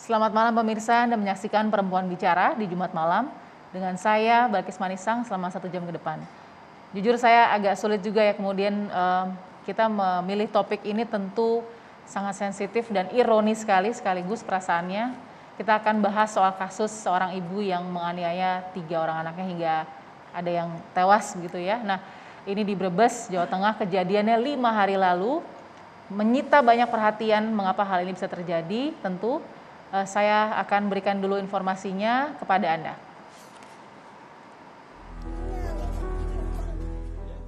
Selamat malam pemirsa, Anda menyaksikan Perempuan Bicara di Jumat malam dengan saya Balkis Manisang selama 1 jam ke depan. Jujur saya agak sulit juga ya kemudian kita memilih topik ini, tentu sangat sensitif dan ironis sekaligus perasaannya. Kita akan bahas soal kasus seorang ibu yang menganiaya 3 orang anaknya hingga ada yang tewas gitu ya. Nah, ini di Brebes, Jawa Tengah, kejadiannya 5 hari lalu, menyita banyak perhatian. Mengapa hal ini bisa terjadi? Tentu saya akan berikan dulu informasinya kepada Anda.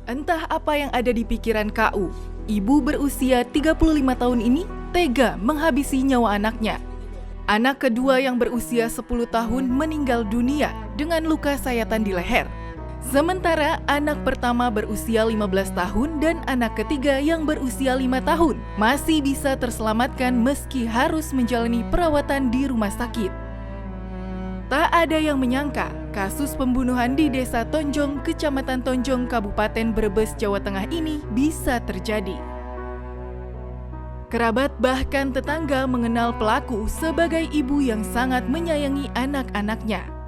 Entah apa yang ada di pikiran KU, ibu berusia 35 tahun ini tega menghabisi nyawa anaknya. Anak kedua yang berusia 10 tahun meninggal dunia dengan luka sayatan di leher. Sementara anak pertama berusia 15 tahun dan anak ketiga yang berusia 5 tahun masih bisa terselamatkan meski harus menjalani perawatan di rumah sakit. Tak ada yang menyangka kasus pembunuhan di Desa Tonjong, Kecamatan Tonjong, Kabupaten Brebes, Jawa Tengah ini bisa terjadi. Kerabat bahkan tetangga mengenal pelaku sebagai ibu yang sangat menyayangi anak-anaknya.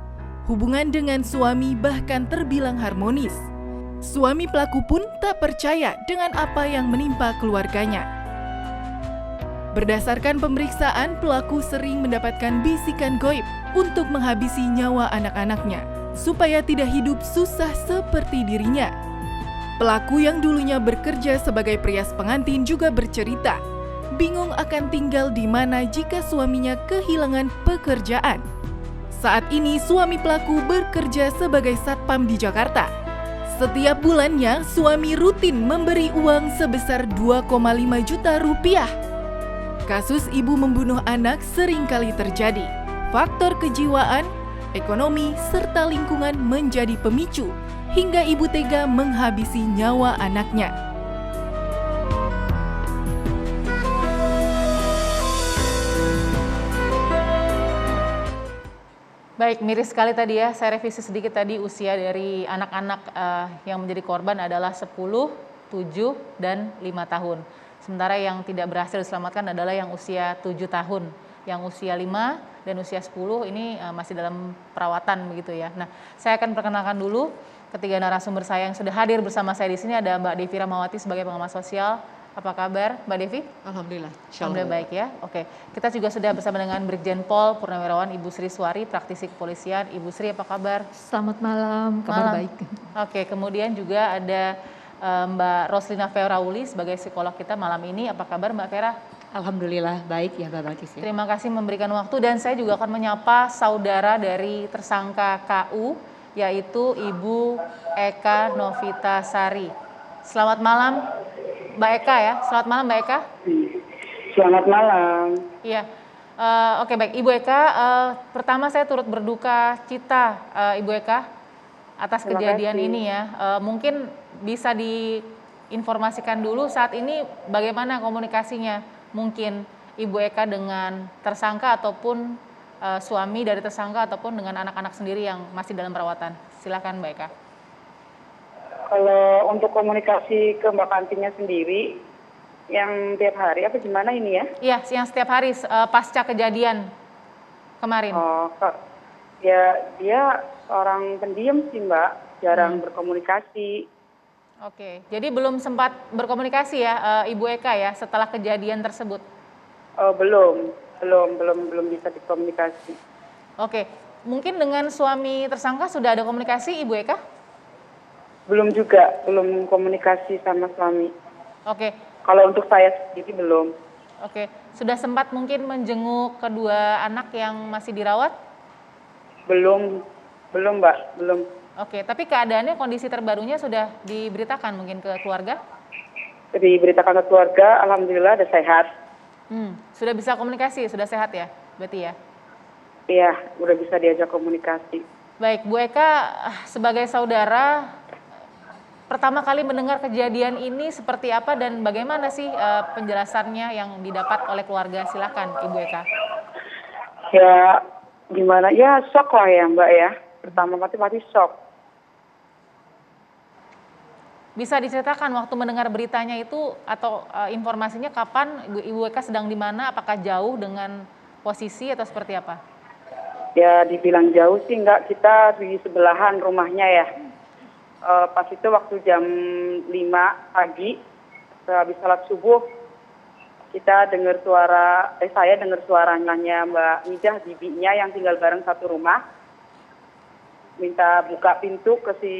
Hubungan dengan suami bahkan terbilang harmonis. Suami pelaku pun tak percaya dengan apa yang menimpa keluarganya. Berdasarkan pemeriksaan, pelaku sering mendapatkan bisikan goib untuk menghabisi nyawa anak-anaknya, supaya tidak hidup susah seperti dirinya. Pelaku yang dulunya bekerja sebagai perias pengantin juga bercerita, bingung akan tinggal di mana jika suaminya kehilangan pekerjaan. Saat ini suami pelaku bekerja sebagai satpam di Jakarta. Setiap bulannya suami rutin memberi uang sebesar 2,5 juta rupiah. Kasus ibu membunuh anak seringkali terjadi. Faktor kejiwaan, ekonomi, serta lingkungan menjadi pemicu hingga ibu tega menghabisi nyawa anaknya. Baik, miris sekali tadi ya, saya revisi sedikit tadi usia dari anak-anak yang menjadi korban adalah 10, 7, dan 5 tahun. Sementara yang tidak berhasil diselamatkan adalah yang usia 7 tahun. Yang usia 5 dan usia 10 ini masih dalam perawatan begitu ya. Nah, saya akan perkenalkan dulu ketiga narasumber saya yang sudah hadir bersama saya di sini. Ada Mbak Devi Ramawati sebagai pengamat sosial. Apa kabar Mbak Devi? Alhamdulillah. Alhamdulillah baik ya. Oke, kita juga sudah bersama dengan Brigjen Pol Purnawirawan Ibu Sri Suari, praktisi kepolisian. Ibu Sri apa kabar? Selamat malam, kabar baik. Oke, kemudian juga ada Mbak Roslina Ferauli sebagai psikolog kita malam ini. Apa kabar Mbak Vera? Alhamdulillah baik ya Mbak Balkis ya. Terima kasih memberikan waktu, dan saya juga akan menyapa saudara dari tersangka KU, yaitu Ibu Eka Novitasari. Selamat malam Mbak Eka ya. Selamat malam Mbak Eka. Selamat malam. Iya. Oke baik Ibu Eka, pertama saya turut berduka cita Ibu Eka atas kejadian ini ya. Mungkin bisa diinformasikan dulu saat ini bagaimana komunikasinya mungkin Ibu Eka dengan tersangka ataupun suami dari tersangka ataupun dengan anak-anak sendiri yang masih dalam perawatan. Silakan Mbak Eka. Kalau untuk komunikasi ke Mbak Kantinya sendiri, yang tiap hari apa gimana ini ya? Iya, yang setiap hari pasca kejadian kemarin. Oh, ya dia orang pendiam sih Mbak, jarang berkomunikasi. Oke, jadi belum sempat berkomunikasi ya Ibu Eka ya setelah kejadian tersebut? Belum bisa dikomunikasi. Oke, mungkin dengan suami tersangka sudah ada komunikasi Ibu Eka? Belum komunikasi sama suami. Oke. Kalau untuk saya sendiri belum. Oke, sudah sempat mungkin menjenguk kedua anak yang masih dirawat? Belum Mbak, belum. Oke, tapi keadaannya, kondisi terbarunya sudah diberitakan mungkin ke keluarga? Diberitakan ke keluarga, alhamdulillah ada sehat. Sudah bisa komunikasi, sudah sehat ya berarti ya? Iya, udah bisa diajak komunikasi. Baik, Bu Eka sebagai saudara, pertama kali mendengar kejadian ini seperti apa dan bagaimana sih penjelasannya yang didapat oleh keluarga? Silakan Ibu Eka. Ya gimana ya, shock lah ya Mbak ya. Pertama pasti shock. Bisa diceritakan waktu mendengar beritanya itu atau informasinya kapan Ibu Eka sedang di mana? Apakah jauh dengan posisi atau seperti apa? Ya dibilang jauh sih enggak, kita di sebelahan rumahnya ya. Pas itu waktu jam 5 pagi, habis salat subuh, kita dengar saya dengar suaranya Mbak Midah, bibinya yang tinggal bareng satu rumah, minta buka pintu ke si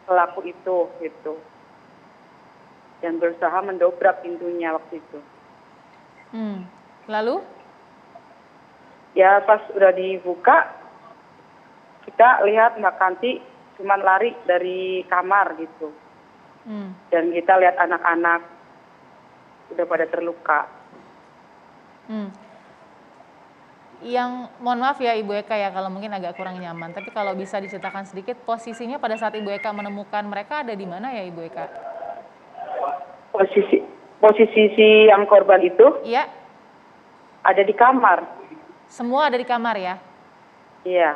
pelaku itu gitu. Dan berusaha mendobrak pintunya waktu itu. Lalu? Ya pas udah dibuka, kita lihat Mbak Kanti cuman lari dari kamar gitu. Dan kita lihat anak-anak udah pada terluka. Yang mohon maaf ya Ibu Eka ya kalau mungkin agak kurang nyaman, tapi kalau bisa diceritakan sedikit posisinya pada saat Ibu Eka menemukan mereka ada di mana ya Ibu Eka? Posisi si yang korban itu Iya. ada di kamar. Semua ada di kamar ya? Iya.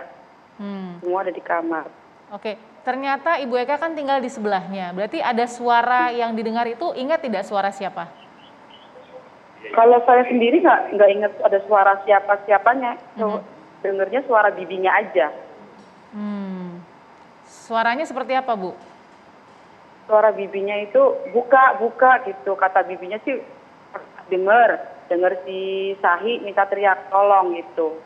Semua ada di kamar. Oke, ternyata Ibu Eka kan tinggal di sebelahnya. Berarti ada suara yang didengar itu, ingat tidak suara siapa? Kalau saya sendiri nggak ingat ada suara siapa-siapanya. Dengernya suara bibinya aja. Suaranya seperti apa, Bu? Suara bibinya itu buka gitu. Kata bibinya sih denger si Sahi minta teriak tolong gitu.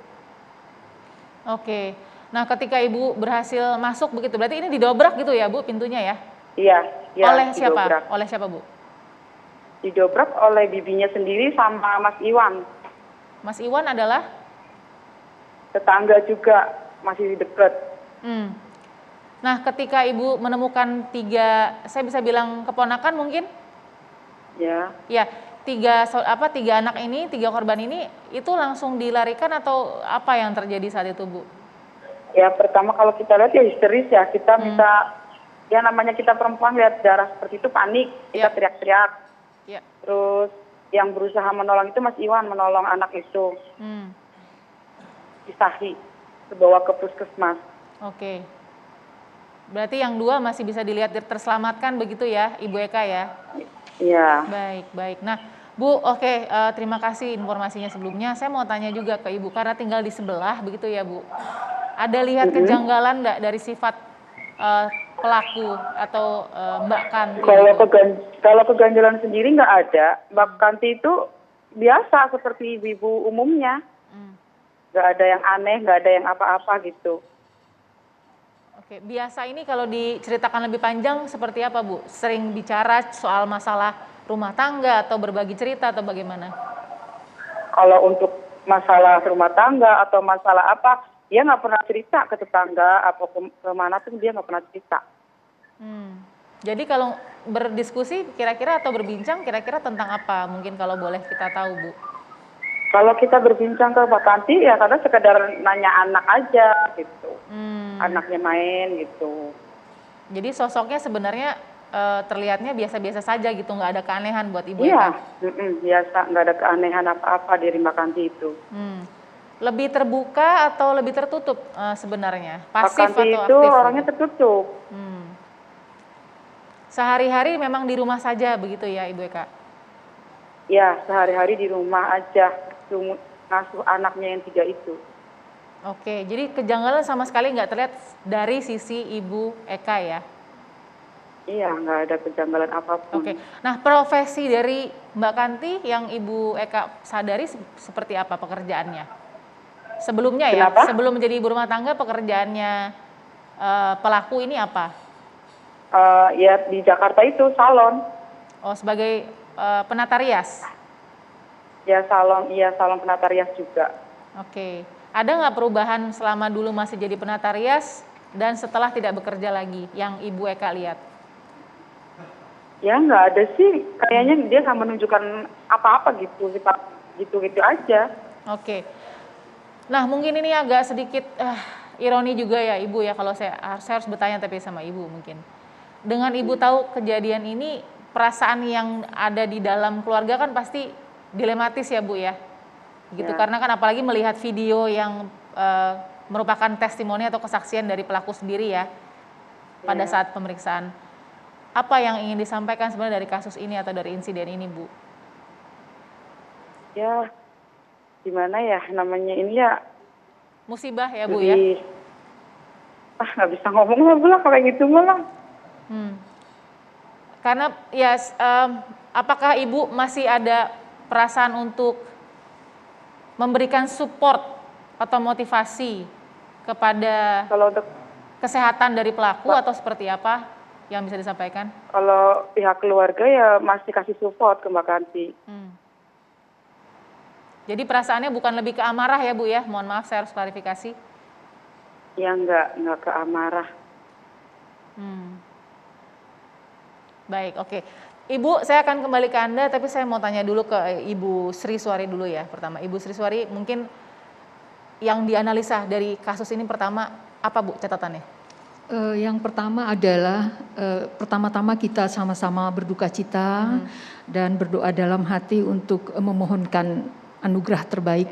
Oke. Nah, ketika Ibu berhasil masuk begitu, berarti ini didobrak gitu ya, Bu, pintunya ya? Iya, Oleh siapa? didobrak. Oleh siapa, Bu? Didobrak oleh bibinya sendiri sama Mas Iwan. Mas Iwan adalah? Tetangga juga, masih deket. Nah, ketika Ibu menemukan 3, saya bisa bilang keponakan mungkin? Ya. Ya, 3 anak ini, 3 korban ini, itu langsung dilarikan atau apa yang terjadi saat itu, Bu? Ya pertama kalau kita lihat ya histeris ya, kita minta, ya namanya kita perempuan lihat darah seperti itu panik, kita teriak-teriak. Ya. Terus yang berusaha menolong itu Mas Iwan, menolong anak itu. Disahi, dibawa ke puskesmas. Oke. Berarti yang 2 masih bisa dilihat terselamatkan begitu ya, Ibu Eka ya? Iya. Baik. Nah, Bu, terima kasih informasinya sebelumnya. Saya mau tanya juga ke Ibu, karena tinggal di sebelah begitu ya, Bu. Ada lihat kejanggalan nggak dari sifat pelaku atau Mbak Kanti? Kalau keganjalan sendiri nggak ada. Mbak Kanti itu biasa seperti ibu umumnya. Nggak ada yang aneh, nggak ada yang apa-apa gitu. Oke, biasa ini kalau diceritakan lebih panjang seperti apa, Bu? Sering bicara soal masalah rumah tangga atau berbagi cerita atau bagaimana? Kalau untuk masalah rumah tangga atau masalah apa, dia nggak pernah cerita ke tetangga atau kemana pun dia nggak pernah cerita. Jadi kalau berdiskusi kira-kira atau berbincang kira-kira tentang apa? Mungkin kalau boleh kita tahu, Bu. Kalau kita berbincang ke Mbak Kanti ya karena sekedar nanya anak aja gitu. Anaknya main gitu. Jadi sosoknya sebenarnya terlihatnya biasa-biasa saja gitu, nggak ada keanehan buat Ibu Iya, Eka? biasa, nggak ada keanehan apa-apa dari Mbak Kanti itu. Lebih terbuka atau lebih tertutup sebenarnya? Pasif Mbak Kanti atau itu aktif? orangnya tertutup. Sehari-hari memang di rumah saja begitu ya Ibu Eka? Ya, sehari-hari di rumah aja ngasuh anaknya yang 3 itu. Oke, jadi kejanggalan sama sekali nggak terlihat dari sisi Ibu Eka ya? Iya, nggak ada kejanggalan apapun. Oke, nah profesi dari Mbak Kanti yang Ibu Eka sadari seperti apa pekerjaannya? Sebelumnya ya, Kenapa? sebelum menjadi ibu rumah tangga pekerjaannya pelaku ini apa? Ya di Jakarta itu salon. Oh, sebagai penata rias? Ya salon penata rias juga. Oke, ada nggak perubahan selama dulu masih jadi penata rias dan setelah tidak bekerja lagi yang Ibu Eka lihat? Ya nggak ada sih, kayaknya dia nggak menunjukkan apa-apa gitu, gitu aja. Oke, nah mungkin ini agak sedikit ironi juga ya Ibu ya kalau saya harus bertanya tapi sama Ibu mungkin. Dengan Ibu tahu kejadian ini, perasaan yang ada di dalam keluarga kan pasti dilematis ya Bu ya, gitu Ya. karena kan apalagi melihat video yang merupakan testimoni atau kesaksian dari pelaku sendiri ya pada saat pemeriksaan. Apa yang ingin disampaikan sebenarnya dari kasus ini atau dari insiden ini, Bu? Ya gimana ya namanya ini ya, Musibah ya Bu ya? lebih nggak bisa ngomong lah Bu lah kalau gitu malah. Karena ya apakah Ibu masih ada perasaan untuk memberikan support atau motivasi kepada Kalau untuk kesehatan dari pelaku atau seperti apa yang bisa disampaikan? kalau pihak keluarga ya masih kasih support ke Mbak Kanti. Jadi perasaannya bukan lebih ke amarah ya Bu ya? Mohon maaf saya harus klarifikasi. Ya nggak ke amarah. Baik, oke. Ibu, saya akan kembali ke Anda, tapi saya mau tanya dulu ke Ibu Sri Suwari dulu ya. Pertama, Ibu Sri Suwari mungkin yang dianalisa dari kasus ini pertama, apa Bu catatannya? Yang pertama adalah pertama-tama kita sama-sama berduka cita dan berdoa dalam hati untuk memohonkan anugerah terbaik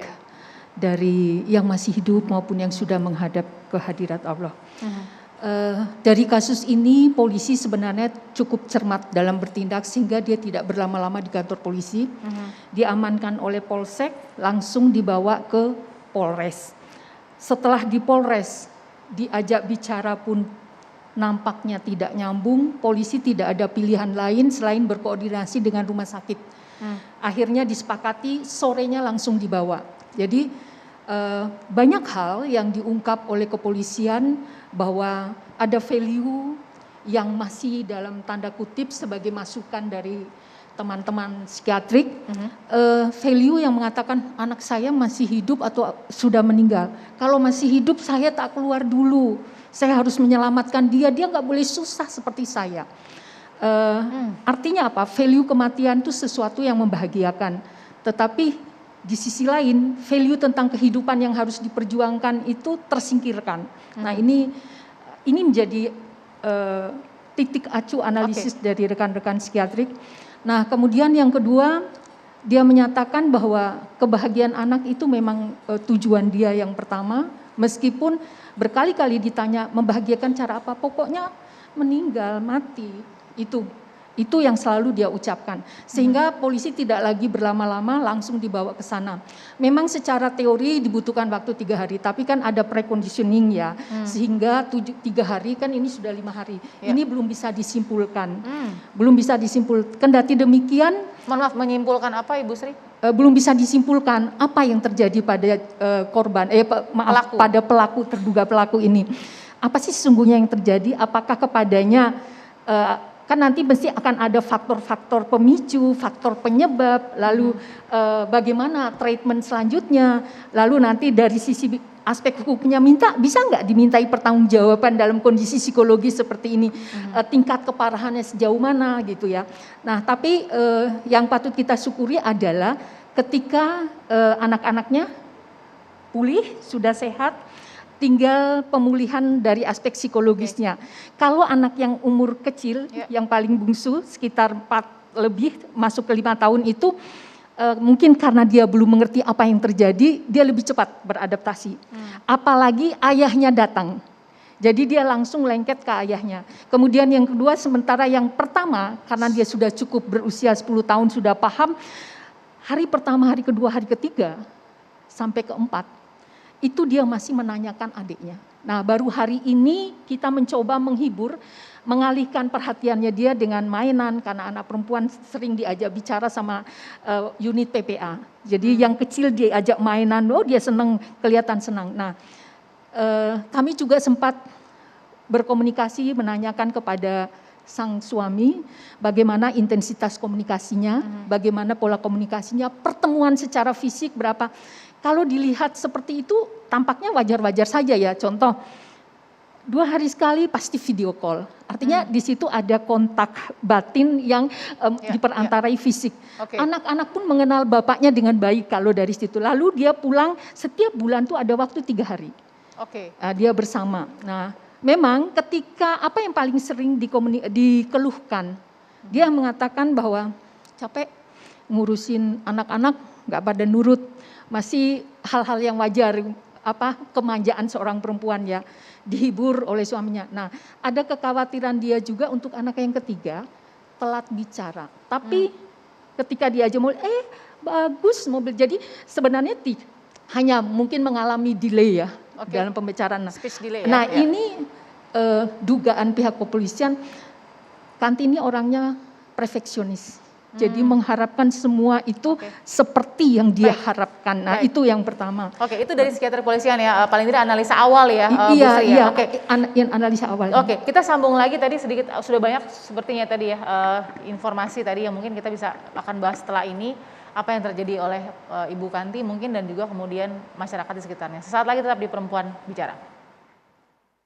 dari yang masih hidup maupun yang sudah menghadap kehadirat Allah. Dari kasus ini polisi sebenarnya cukup cermat dalam bertindak sehingga dia tidak berlama-lama di kantor polisi. Diamankan oleh Polsek, langsung dibawa ke Polres. Setelah di Polres diajak bicara pun nampaknya tidak nyambung, polisi tidak ada pilihan lain selain berkoordinasi dengan rumah sakit. Akhirnya disepakati sorenya langsung dibawa. Jadi banyak hal yang diungkap oleh kepolisian bahwa ada value yang masih dalam tanda kutip sebagai masukan dari teman-teman psikiatrik, value yang mengatakan anak saya masih hidup atau sudah meninggal. Kalau masih hidup saya tak keluar dulu, saya harus menyelamatkan dia nggak boleh susah seperti saya. Artinya apa? Value kematian itu sesuatu yang membahagiakan, tetapi di sisi lain value tentang kehidupan yang harus diperjuangkan itu tersingkirkan. Nah ini menjadi titik acuh analisis dari rekan-rekan psikiatrik. Nah kemudian yang kedua, dia menyatakan bahwa kebahagiaan anak itu memang tujuan dia yang pertama, meskipun berkali-kali ditanya membahagiakan cara apa, pokoknya meninggal, mati, itu yang selalu dia ucapkan. Sehingga polisi tidak lagi berlama-lama langsung dibawa ke sana. Memang secara teori dibutuhkan waktu 3 hari, tapi kan ada preconditioning ya, sehingga 3 hari kan ini sudah 5 hari. Ini belum bisa disimpulkan. Belum bisa disimpulkan. Kendati demikian, Mohon maaf, menyimpulkan apa Ibu Sri? belum bisa disimpulkan apa yang terjadi pada Pelaku. pada pelaku, terduga pelaku ini. Apa sih sesungguhnya yang terjadi? Apakah kepadanya kan nanti mesti akan ada faktor-faktor pemicu, faktor penyebab, lalu bagaimana treatment selanjutnya, lalu nanti dari sisi aspek hukumnya bisa nggak dimintai pertanggungjawaban dalam kondisi psikologis seperti ini, tingkat keparahannya sejauh mana gitu ya. Nah tapi yang patut kita syukuri adalah ketika anak-anaknya pulih, sudah sehat, tinggal pemulihan dari aspek psikologisnya. Kalau anak yang umur kecil, yang paling bungsu sekitar 4 lebih masuk ke 5 tahun itu mungkin karena dia belum mengerti apa yang terjadi, dia lebih cepat beradaptasi. Apalagi ayahnya datang. Jadi dia langsung lengket ke ayahnya. Kemudian yang kedua, sementara yang pertama karena dia sudah cukup berusia 10 tahun sudah paham, hari pertama, hari kedua, hari ketiga sampai keempat itu dia masih menanyakan adiknya. Nah baru hari ini kita mencoba menghibur, mengalihkan perhatiannya dia dengan mainan, karena anak perempuan sering diajak bicara sama unit PPA. Jadi yang kecil diajak mainan, dia senang, kelihatan senang. Nah kami juga sempat berkomunikasi, menanyakan kepada sang suami bagaimana intensitas komunikasinya, bagaimana pola komunikasinya, pertemuan secara fisik berapa. Kalau dilihat seperti itu tampaknya wajar-wajar saja ya. Contoh 2 hari sekali pasti video call. Artinya di situ ada kontak batin yang diperantarai fisik. Anak-anak pun mengenal bapaknya dengan baik kalau dari situ. Lalu dia pulang setiap bulan tuh ada waktu 3 hari. Dia bersama. Nah memang ketika apa yang paling sering dikeluhkan, dia mengatakan bahwa capek ngurusin anak-anak nggak pada nurut. Masih hal-hal yang wajar, kemanjaan seorang perempuan ya, dihibur oleh suaminya. Nah, ada kekhawatiran dia juga untuk anak yang ketiga, telat bicara. Tapi ketika diajak bagus mobil. Jadi sebenarnya hanya mungkin mengalami delay ya dalam pembicaraan. Speech delay ya. Nah ini dugaan pihak kepolisian, Kartini orangnya perfeksionis. Jadi mengharapkan semua itu seperti yang dia harapkan. Nah itu yang pertama. Oke, itu dari psikiater kepolisian ya, paling tidak analisa awal ya, Bu Iya, Sri ya. iya. Oke. Analisa awal. Oke, kita sambung lagi tadi sedikit, sudah banyak sepertinya tadi ya informasi tadi yang mungkin kita bisa akan bahas setelah ini, apa yang terjadi oleh Ibu Kanti mungkin dan juga kemudian masyarakat di sekitarnya. Sesaat lagi tetap di Perempuan Bicara.